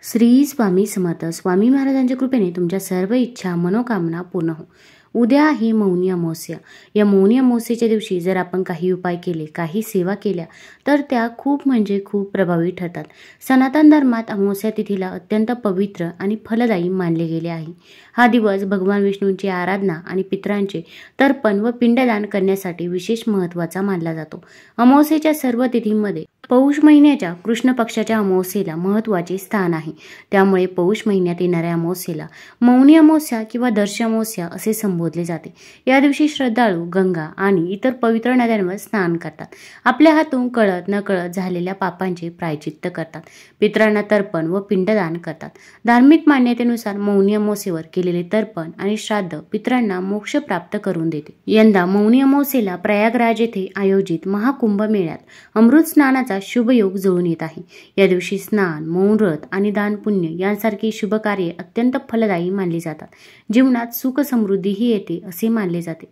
श्री स्वामी समर्थ. स्वामी महाराजांच्या कृपेने तुमच्या सर्व इच्छा मनोकामना पूर्ण हो. उद्या आहे मौनी अमावस्या. या मौनी अमावस्येच्या दिवशी जर आपण काही उपाय केले, काही सेवा केल्या तर त्या खूप खूप प्रभावी ठरतात. सनातन धर्मात अमावस्या तिथीला अत्यंत पवित्र आणि फलदायी मानले गेले आहे. हा दिवस भगवान विष्णूंची आराधना आणि पितरांचे तर्पण व पिंडदान करण्यासाठी विशेष महत्त्वाचा मानला जातो. अमावस्येच्या सर्व तिथींमध्ये पौष महिन्याच्या कृष्ण पक्षाच्या अमावस्येला महत्त्वाचे स्थान आहे. त्यामुळे पौष महिन्यात येणाऱ्या अमावस्येला मौनी अमावस्या किंवा दर्श अमावस्या असे संबोधले जाते. या दिवशी श्रद्धाळू गंगा आणि इतर पवित्र नद्यांवर स्नान करतात. आपल्या हातून कळत नकळत झालेल्या पापांचे प्रायचित्त करतात. पितरांना तर्पण व पिंडदान करतात. धार्मिक मान्यतेनुसार मौनी अमावस्येवर केलेले तर्पण आणि श्राद्ध पितरांना मोक्ष प्राप्त करून देते. यंदा मौनी अमावस्येला प्रयागराज येथे आयोजित महाकुंभ मेळ्यात अमृत स्नानाचा शुभ योग जुळून येत आहे. या दिवशी स्नान, मौन व्रत आणि दान पुण्य यांसारखी शुभ कार्ये अत्यंत फलदायी मानली जातात. जीवनात सुख समृद्धीही येते असे मानले जाते.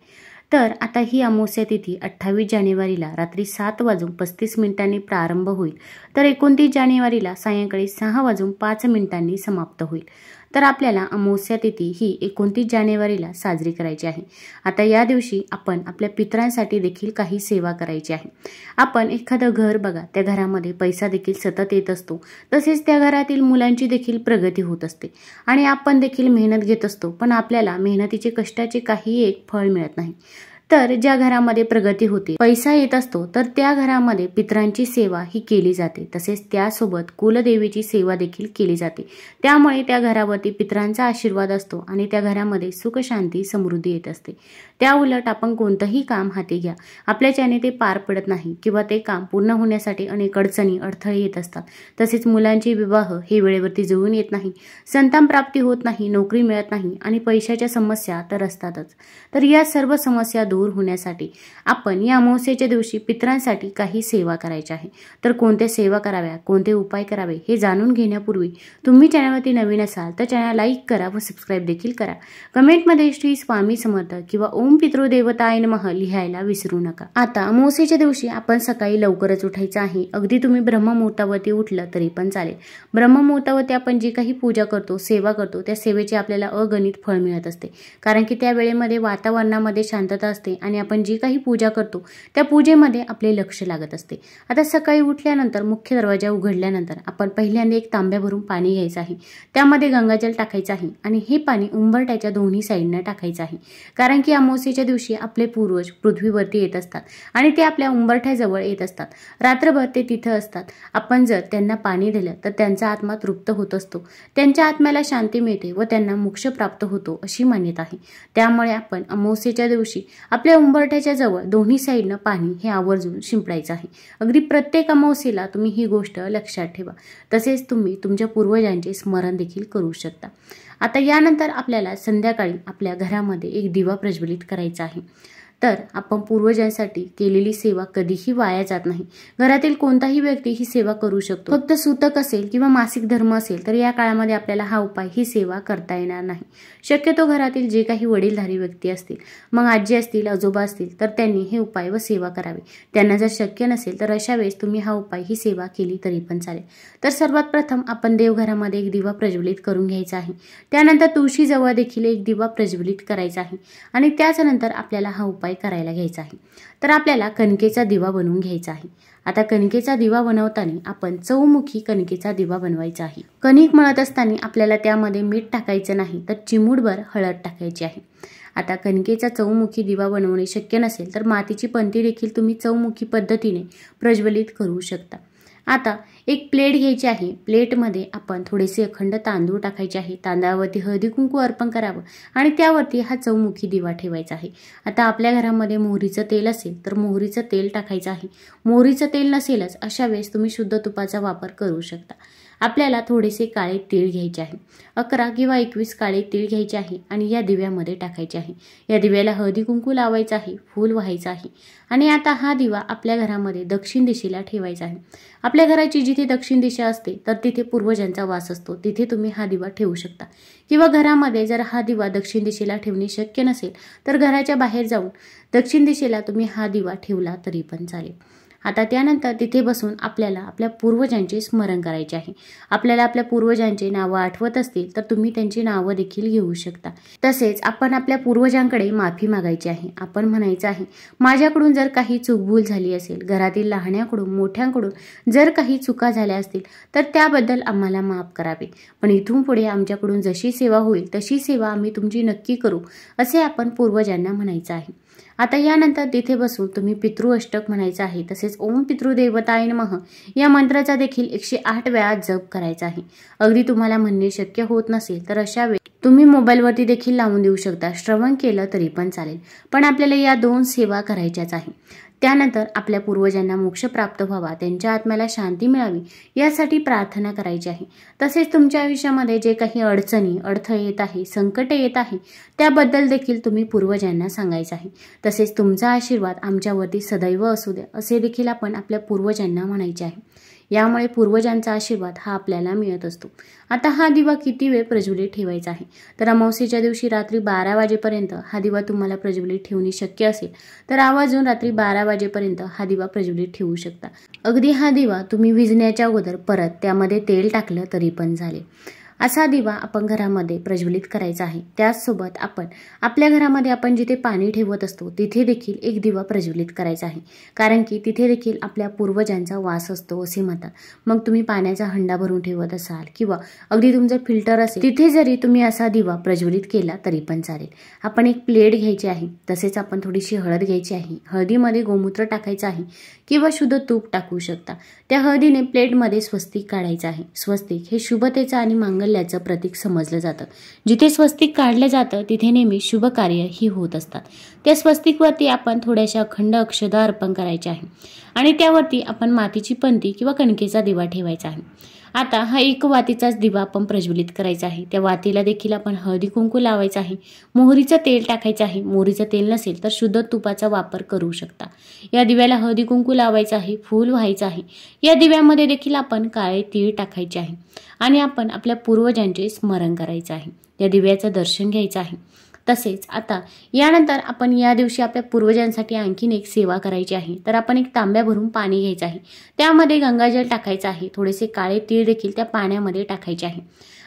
तर आता ही अमावस्या तिथी 28 जानेवारीला रात्री 7:35 प्रारंभ होईल, तर 29 जानेवारीला सायंकाळी 6:05 समाप्त होईल. तर आपल्याला अमावस्या तिथी ही 29 जानेवारीला साजरी करायची आहे. आता या दिवशी आपण आपल्या पितरांसाठी देखील काही सेवा करायची आहे. आपण एखादं घर बघा, त्या घरामध्ये पैसा देखील सतत येत असतो. तसेच त्या घरातील मुलांची देखील प्रगती होत असते आणि आपण देखील मेहनत घेत असतो, पण आपल्याला मेहनतीचे कष्टाचे काही एक फळ मिळत नाही. तर ज्या घरामध्ये प्रगती होते, पैसा येत असतो, तर त्या घरामध्ये पितरांची सेवा ही केली जाते. तसेच त्यासोबत कुलदेवीची सेवा देखील केली जाते. त्यामुळे त्या घरावरती पितरांचा आशीर्वाद असतो आणि त्या घरामध्ये सुख शांती समृद्धी येत असते. त्या उलट आपण कोणतंही काम हाती घ्या, आपल्याच्याने ते पार पडत नाही किंवा ते काम पूर्ण होण्यासाठी अनेक अडचणी अडथळे येत असतात. तसेच मुलांचे विवाह हे वेळेवरती जुळून येत नाही, संतान प्राप्ती होत नाही, नोकरी मिळत नाही आणि पैशाच्या समस्या तर असतातच. तर या सर्व समस्या दूर होण्यासाठी आपण या अमावस्येच्या दिवशी पितरांसाठी काही सेवा करायची आहे. तर कोणत्या सेवा कराव्या, कोणते उपाय करावे हे जाणून घेण्यापूर्वी तुम्ही चॅनलवरती नवीन असाल तर चॅनल लाईक करा व सबस्क्राईब देखील करा. कमेंटमध्ये श्री स्वामी समर्थ किंवा ओम पितृदेवताय नमः लिहायला विसरू नका. आता अमावस्येच्या दिवशी आपण सकाळी लवकरच उठायचं आहे. अगदी तुम्ही ब्रह्ममुहूर्तावरती उठलं तरी पण चालेल. ब्रह्ममुहूर्तावरती आपण जी काही पूजा करतो, सेवा करतो, त्या सेवेचे आपल्याला अगणित फळ मिळत असते. कारण की त्या वेळेमध्ये वातावरणामध्ये शांतता असते आणि आपण जी काही पूजा करतो त्या पूजेमध्ये आपले लक्ष लागत असते. आता सकाळी उठल्यानंतर मुख्य दरवाजा उघडल्यानंतर आपण पहिल्यांदा एक तांब्या भरून पाणी घ्यायचं आहे. त्यामध्ये गंगाजल टाकायचं आहे आणि हे पाणी उंबरठ्याच्या दोन्ही साईडनं टाकायचं आहे. कारण की अमावस्येच्या दिवशी आपले पूर्वज पृथ्वीवरती येत असतात आणि ते आपल्या उंबरठ्याजवळ येत असतात. रात्रभर ते तिथं असतात. आपण जर त्यांना पाणी दिलं तर त्यांचा आत्मा तृप्त होत असतो, त्यांच्या आत्म्याला शांती मिळते व त्यांना मोक्ष प्राप्त होतो अशी मान्यता आहे. त्यामुळे आपण अमावस्येच्या दिवशी आपल्या उंबरठ्याच्या जवळ दोन्ही साईडनं पाणी हे आवर्जून शिंपडायचं आहे. अगदी प्रत्येक अमावस्येला तुम्ही ही गोष्ट लक्षात ठेवा. तसेच तुम्ही तुमच्या पूर्वजांचे स्मरण देखील करू शकता. आता यानंतर आपल्याला संध्याकाळी आपल्या घरामध्ये एक दिवा प्रज्वलित करायचा आहे. तर आपण पूर्वजांसाठी केलेली सेवा कधीही वाया जात नाही. घरातील कोणताही व्यक्ती ही सेवा करू शकतो. फक्त सूतक असेल किंवा मासिक धर्म असेल तर या काळामध्ये आपल्याला हा उपाय, ही सेवा करता येणार नाही. शक्यतो घरातील जे काही वडीलधारी व्यक्ती असतील, मग आजी असतील, आजोबा असतील, तर त्यांनी हे उपाय व सेवा करावी. त्यांना जर शक्य नसेल तर अशा वेळेस तुम्ही हा उपाय, ही सेवा केली तरी पण चालेल. तर सर्वात प्रथम आपण देवघरामध्ये एक दिवा प्रज्वलित करून घ्यायचा आहे. त्यानंतर तुळशीजवळ देखील एक दिवा प्रज्वलित करायचा आहे आणि त्याच्यानंतर आपल्याला हा उपाय करायला घ्यायचा आहे. तर आपल्याला कणकेचा दिवा बनवून घ्यायचा आहे. आता कणकेचा दिवा बनवताना आपण चौमुखी कणकेचा दिवा बनवायचा आहे. कणिक मळत असताना आपल्याला त्यामध्ये मीठ टाकायचं नाही, तर चिमूटभर हळद टाकायची आहे. आता कणकेचा चौमुखी दिवा बनवणे शक्य नसेल तर मातीची पंती देखील तुम्ही चौमुखी पद्धतीने प्रज्वलित करू शकता. आता एक प्लेट घ्यायची आहे. प्लेटमध्ये आपण थोडेसे अखंड तांदूळ टाकायचे आहे. तांदळावरती हळदी कुंकू अर्पण करावं आणि त्यावरती हा चौमुखी दिवा ठेवायचा आहे. आता आपल्या घरामध्ये मोहरीचं तेल असेल तर मोहरीचं तेल टाकायचं आहे. मोहरीचं तेल नसेलच अशा वेळेस तुम्ही शुद्ध तुपाचा वापर करू शकता. आपल्याला थोडेसे काळे तीळ घ्यायचे आहे. 11 किंवा 21 काळे तीळ घ्यायचे आहे आणि या दिव्यामध्ये टाकायचे आहे. या दिव्याला हळदी कुंकू लावायचं आहे, फूल व्हायचं आहे आणि आता हा दिवा आपल्या घरामध्ये दक्षिण दिशेला ठेवायचा आहे. आपल्या घराची जिथे दक्षिण दिशा असते तर तिथे पूर्वजांचा वास असतो, तिथे तुम्ही हा दिवा ठेवू शकता. किंवा घरामध्ये जर हा दिवा दक्षिण दिशेला ठेवणे शक्य नसेल तर घराच्या बाहेर जाऊन दक्षिण दिशेला तुम्ही हा दिवा ठेवला तरी पण चालेल. आता त्यानंतर तिथे बसून आपल्याला आपल्या पूर्वजांचे स्मरण करायचे आहे. आपल्याला आपल्या पूर्वजांचे नावं आठवत असतील तर तुम्ही त्यांची नावं देखील घेऊ शकता. तसेच आपण आपल्या पूर्वजांकडे माफी मागायची आहे. आपण म्हणायचं आहे, माझ्याकडून जर काही चूकभूल झाली असेल, घरातील लहान्याकडून मोठ्यांकडून जर काही चुका झाल्या असतील तर त्याबद्दल आम्हाला माफ करावे. पण इथून पुढे आमच्याकडून जशी सेवा होईल तशी सेवा आम्ही तुमची नक्की करू, असे आपण पूर्वजांना म्हणायचं आहे. आता यानंतर तिथे बसून तुम्ही पितृअष्टक म्हणायचं आहे. तसेच ओम पितृदेवताय नमः या मंत्राचा देखील 108 वेळा जप करायचा आहे. अगदी तुम्हाला म्हणणे शक्य होत नसेल तर अशा वेळी तुम्ही मोबाईलवरती देखील लावून देऊ शकता. श्रवण केलं तरी पण चालेल. पण आपल्याला या 2 सेवा करायच्याच आहे. त्यानंतर आपल्या पूर्वजांना मोक्ष प्राप्त व्हावा, त्यांच्या आत्म्याला शांती मिळावी यासाठी प्रार्थना करायची आहे. तसेच तुमच्या आयुष्यामध्ये जे काही अडचणी, अडथळे येत आहे, संकटे येत आहे त्याबद्दल देखील तुम्ही पूर्वजांना सांगायचं आहे. तसेच तुमचा आशीर्वाद आमच्यावरती सदैव असू द्या असे देखील आपण आपल्या पूर्वजांना म्हणायचे आहे. यामुळे पूर्वजांचा आशीर्वाद हा आपल्याला मिळत असतो. आता हा दिवा किती वेळ प्रज्वलित ठेवायचा आहे तर अमावस्येच्या दिवशी रात्री 12 वाजेपर्यंत हा दिवा तुम्हाला प्रज्वलित ठेवणे शक्य असेल तर आवर्जून रात्री 12 वाजेपर्यंत हा दिवा प्रज्वलित ठेवू शकता. अगदी हा दिवा तुम्ही विझण्याच्या अगोदर परत त्यामध्ये तेल टाकलं तरी पण चालेल. असा दिवा आपण घरामध्ये प्रज्वलित करायचा आहे. त्याचसोबत आपण आपल्या घरामध्ये आपण जिथे पाणी ठेवत असतो तिथे देखील एक दिवा प्रज्वलित करायचा आहे. कारण की तिथे देखील आपल्या पूर्वजांचा वास असतो असे म्हणतात. मग तुम्ही पाण्याचा हंडा भरून ठेवत असाल किंवा अगदी तुमचं फिल्टर असेल तिथे जरी तुम्ही असा दिवा प्रज्वलित केला तरी पण चालेल. आपण एक प्लेट घ्यायची आहे. तसेच आपण थोडीशी हळद घ्यायची आहे. हळदीमध्ये गोमूत्र टाकायचं आहे किंवा शुद्ध तूप टाकू शकता. त्या हळदीने प्लेटमध्ये स्वस्तिक काढायचं आहे. स्वस्तिक हे शुभतेचं आणि मांगल्याचं प्रतीक समजलं जातं. जिथे स्वस्तिक काढलं जातं तिथे नेहमी शुभ कार्य ही होत असतात. त्या स्वस्तिकवरती आपण थोड्याशा अखंड अक्षता अर्पण करायचे आहे आणि त्यावरती आपण मातीची पंती किंवा कणकेचा दिवा ठेवायचा आहे. आता हा एक वातीचाच दिवा आपण प्रज्वलित करायचा आहे. त्या वातीला देखील आपण हळदी कुंकू लावायचं आहे. मोहरीचं तेल टाकायचं आहे. मोहरीचं तेल नसेल तर शुद्ध तुपाचा वापर करू शकता. या दिव्याला हळदी कुंकू लावायचं आहे. फूल व्हायचं आहे. या दिव्यामध्ये देखील आपण काळे तीळ टाकायचे आहे आणि आपण आपल्या पूर्वजांचे स्मरण करायचं आहे. या दिव्याचं दर्शन घ्यायचं आहे. तसेच आता यानंतर आपण या दिवशी आपल्या पूर्वजांसाठी आणखीन एक सेवा करायची आहे. तर आपण एक तांब्या भरून पाणी घ्यायचं आहे. त्यामध्ये गंगाजल टाकायचं आहे. थोडेसे काळे तीळ देखील त्या पाण्यामध्ये टाकायचे आहे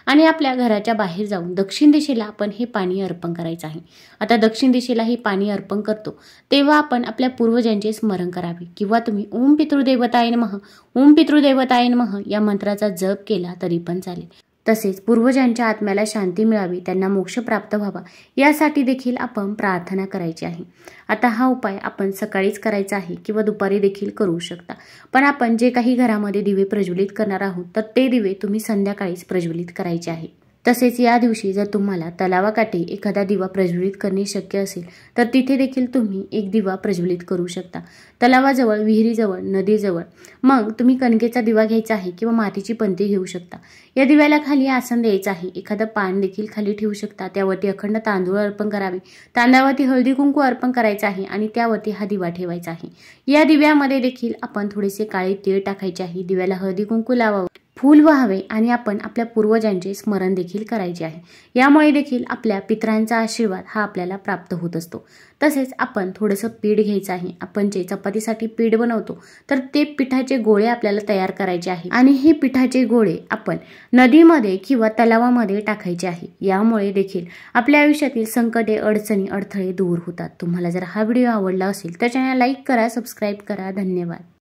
आणि आपल्या घराच्या बाहेर जाऊन दक्षिण दिशेला आपण हे पाणी अर्पण करायचं आहे. आता दक्षिण दिशेला हे पाणी अर्पण करतो तेव्हा आपण आपल्या पूर्वजांचे स्मरण करावे किंवा तुम्ही ओम पितृदेवताय नमः, ओम पितृदेवताय नमः या मंत्राचा जप केला तरी पण चालेल. तसेच पूर्वजांच्या आत्म्याला शांती मिळावी, त्यांना मोक्ष प्राप्त व्हावा यासाठी देखील आपण प्रार्थना करायची आहे. आता हा उपाय आपण सकाळीच करायचा आहे किंवा दुपारी देखील करू शकता. पण आपण जे काही घरामध्ये दिवे प्रज्वलित करणार आहोत तर ते दिवे तुम्ही संध्याकाळीच प्रज्वलित करायचे आहे. तसेच या दिवशी जर तुम्हाला तलावाकाठी एखादा दिवा प्रज्वलित करणे शक्य असेल तर तिथे देखील तुम्ही एक दिवा प्रज्वलित करू शकता. तलावाजवळ, विहिरीजवळ, नदीजवळ मग तुम्ही कणकेचा दिवा घ्यायचा आहे किंवा मातीची पंती घेऊ शकता. या दिव्याला खाली आसन द्यायचं आहे. एखादं पान देखील खाली ठेवू शकता. त्यावरती अखंड तांदूळ अर्पण करावे. तांदळावरती हळदी कुंकू अर्पण करायचं आहे आणि त्यावरती हा दिवा ठेवायचा आहे. या दिव्यामध्ये देखील आपण थोडेसे काळे तीळ टाकायचे आहे. दिव्याला हळदी कुंकू लावावं, फूल व्हावे आणि आपण आपल्या पूर्वजांचे स्मरण देखील करायचे आहे. यामुळे देखील आपल्या पितरांचा आशीर्वाद हा आपल्याला प्राप्त होत असतो. तसेच आपण थोडंसं पीठ घ्यायचं आहे. आपण जे चपातीसाठी पीठ बनवतो तर ते पिठाचे गोळे आपल्याला तयार करायचे आहे आणि हे पिठाचे गोळे आपण नदीमध्ये किंवा तलावामध्ये टाकायचे आहे. यामुळे देखील आपल्या आयुष्यातील संकटे, अडचणी, अडथळे दूर होतात. तुम्हाला जर हा व्हिडिओ आवडला असेल तर चॅनल लाईक करा, सबस्क्राईब करा. धन्यवाद.